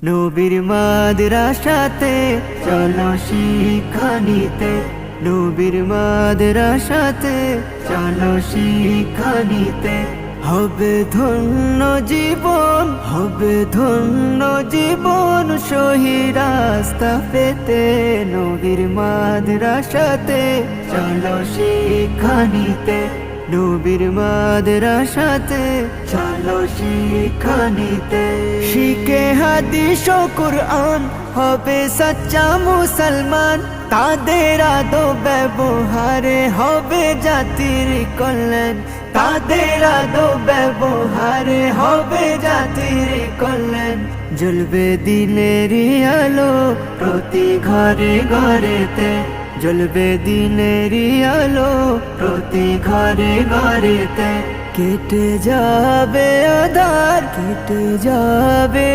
নবীর মাদ্রাসাতে চলো শিক্ষা নিতে, নবীর মাদ্রাসাতে চলো শিক্ষা নিতে। হবে ধন্য জীবন, হবে ধন্য জীবন, সহি রাস্তা পেতে। নবীর মাদ্রাসাতে চলো শিক্ষা নিতে, নবীর মাদ্রাসাতে চলো শিক্ষা নিতে। শিখে হাদিস ও কুরআন হবে সচ্চা মুসলমান, তাদের আদব ব্যবহারে হবে জাতির কল্যাণ, তাদের আদব ব্যবহারে হবে জাতির কল্যাণ। জ্বলবে দিনেরই আলো প্রতি ঘরে ঘরেতে, জ্বলবে দিনেরই আলো প্রতি ঘরে ঘরেতে। কেটে যাবে আঁধার, কেটে যাবে